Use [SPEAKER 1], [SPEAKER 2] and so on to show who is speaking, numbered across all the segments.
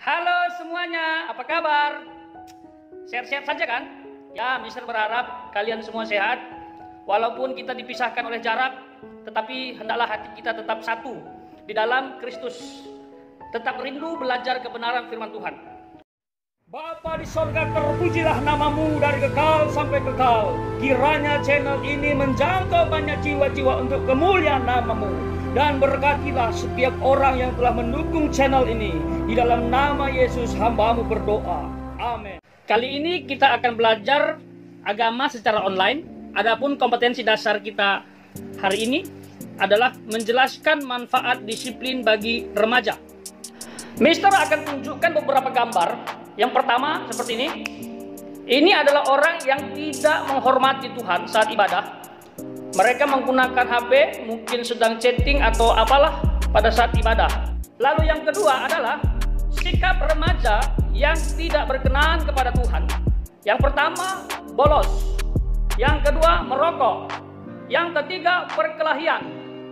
[SPEAKER 1] Halo semuanya, apa kabar? Sehat-sehat saja kan? Ya, Mister berharap kalian semua sehat. Walaupun kita dipisahkan oleh jarak, tetapi hendaklah hati kita tetap satu di dalam Kristus. Tetap rindu belajar kebenaran firman Tuhan. Bapa di sorga, terpujilah namamu dari kekal sampai kekal. Kiranya channel ini menjangkau banyak jiwa-jiwa untuk kemuliaan namamu. Dan berkatilah setiap orang yang telah mendukung channel ini. Di dalam nama Yesus hamba-Mu berdoa. Amin. Kali ini kita akan belajar agama secara online. Adapun kompetensi dasar kita hari ini adalah menjelaskan manfaat disiplin bagi remaja. Mister akan tunjukkan beberapa gambar. Yang pertama seperti ini. Ini adalah orang yang tidak menghormati Tuhan saat ibadah. Mereka menggunakan HP, mungkin sedang chatting atau apalah pada saat ibadah. Lalu yang kedua adalah sikap remaja yang tidak berkenan kepada Tuhan. Yang pertama, bolos. Yang kedua, merokok. Yang ketiga, perkelahian.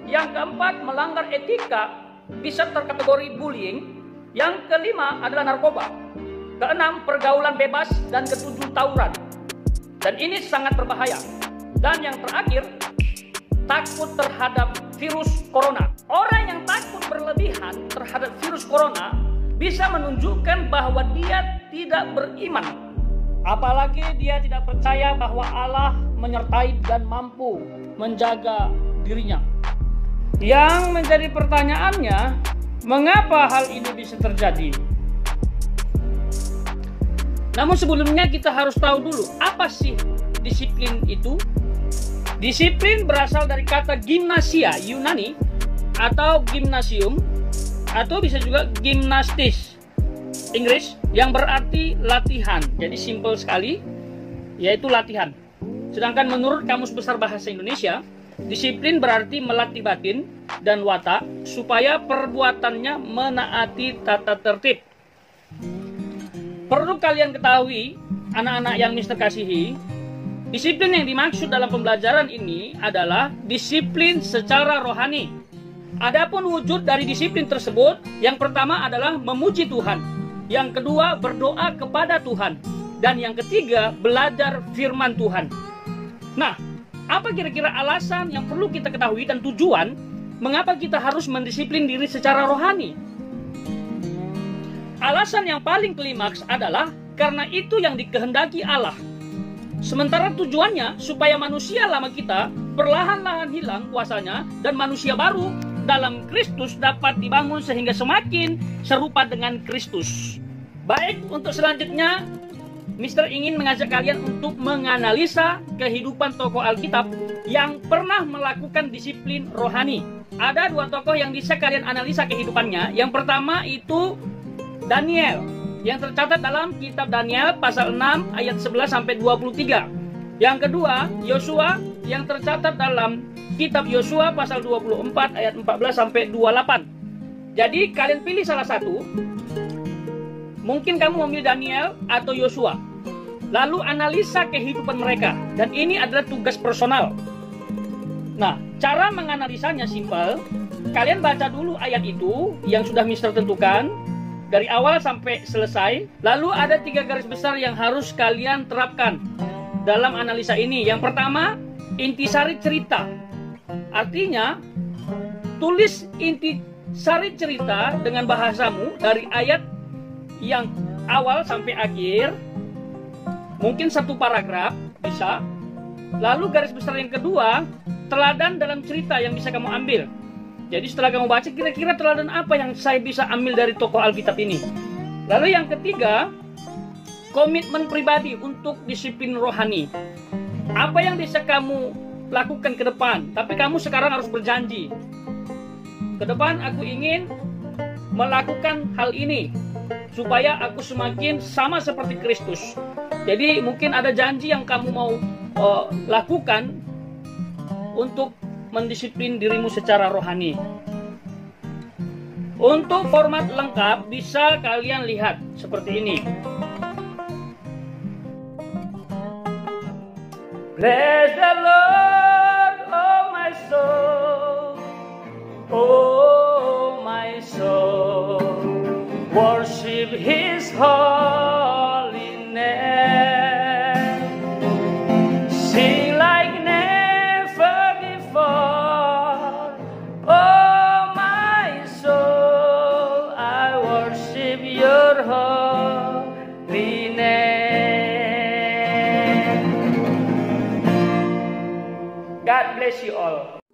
[SPEAKER 1] Yang keempat, melanggar etika, bisa terkategori bullying. Yang kelima adalah narkoba. Keenam, pergaulan bebas. Dan ketujuh, tawuran. Dan ini sangat berbahaya. Dan yang terakhir, takut terhadap virus corona. Orang yang takut berlebihan terhadap virus corona bisa menunjukkan bahwa dia tidak beriman. Apalagi dia tidak percaya bahwa Allah menyertai dan mampu menjaga dirinya. Yang menjadi pertanyaannya, mengapa hal ini bisa terjadi? Namun sebelumnya kita harus tahu dulu, apa sih disiplin itu? Disiplin berasal dari kata gimnasia Yunani atau gymnasium, atau bisa juga gimnastis Inggris, yang berarti latihan. Jadi simple sekali, yaitu latihan. Sedangkan menurut Kamus Besar Bahasa Indonesia, disiplin berarti melatih batin dan watak supaya perbuatannya menaati tata tertib. Perlu kalian ketahui, anak-anak yang Mister kasihi, disiplin yang dimaksud dalam pembelajaran ini adalah disiplin secara rohani. Adapun wujud dari disiplin tersebut, yang pertama adalah memuji Tuhan, yang kedua berdoa kepada Tuhan, dan yang ketiga belajar firman Tuhan. Nah, apa kira-kira alasan yang perlu kita ketahui dan tujuan mengapa kita harus mendisiplin diri secara rohani? Alasan yang paling klimaks adalah karena itu yang dikehendaki Allah. Sementara tujuannya supaya manusia lama kita perlahan-lahan hilang kuasanya dan manusia baru dalam Kristus dapat dibangun sehingga semakin serupa dengan Kristus. Baik, untuk selanjutnya Mister ingin mengajak kalian untuk menganalisa kehidupan tokoh Alkitab yang pernah melakukan disiplin rohani. Ada dua tokoh yang bisa kalian analisa kehidupannya. Yang pertama itu Daniel, yang tercatat dalam kitab Daniel pasal 6 ayat 11 sampai 23. Yang kedua, Yosua, yang tercatat dalam kitab Yosua pasal 24 ayat 14 sampai 28. Jadi kalian pilih salah satu. Mungkin kamu memilih Daniel atau Yosua. Lalu analisa kehidupan mereka, dan ini adalah tugas personal. Nah, cara menganalisanya simpel. Kalian baca dulu ayat itu yang sudah Mister tentukan dari awal sampai selesai. Lalu ada 3 garis besar yang harus kalian terapkan dalam analisa ini. Yang pertama, intisari cerita. Artinya, tulis intisari cerita dengan bahasamu dari ayat yang awal sampai akhir. Mungkin 1 paragraf bisa. Lalu garis besar yang kedua, teladan dalam cerita yang bisa kamu ambil. Jadi setelah kamu baca, kira-kira teladan apa yang saya bisa ambil dari tokoh Alkitab ini. Lalu yang ketiga, komitmen pribadi untuk disiplin rohani. Apa yang bisa kamu lakukan ke depan, tapi kamu sekarang harus berjanji. Ke depan aku ingin melakukan hal ini, supaya aku semakin sama seperti Kristus. Jadi mungkin ada janji yang kamu mau lakukan untuk mendisiplin dirimu secara rohani. Untuk format lengkap bisa kalian lihat seperti ini. Bless the Lord, oh my soul, oh my soul. worship His holy name, sing like never before. Oh my soul, I worship Your holy name. God bless you all.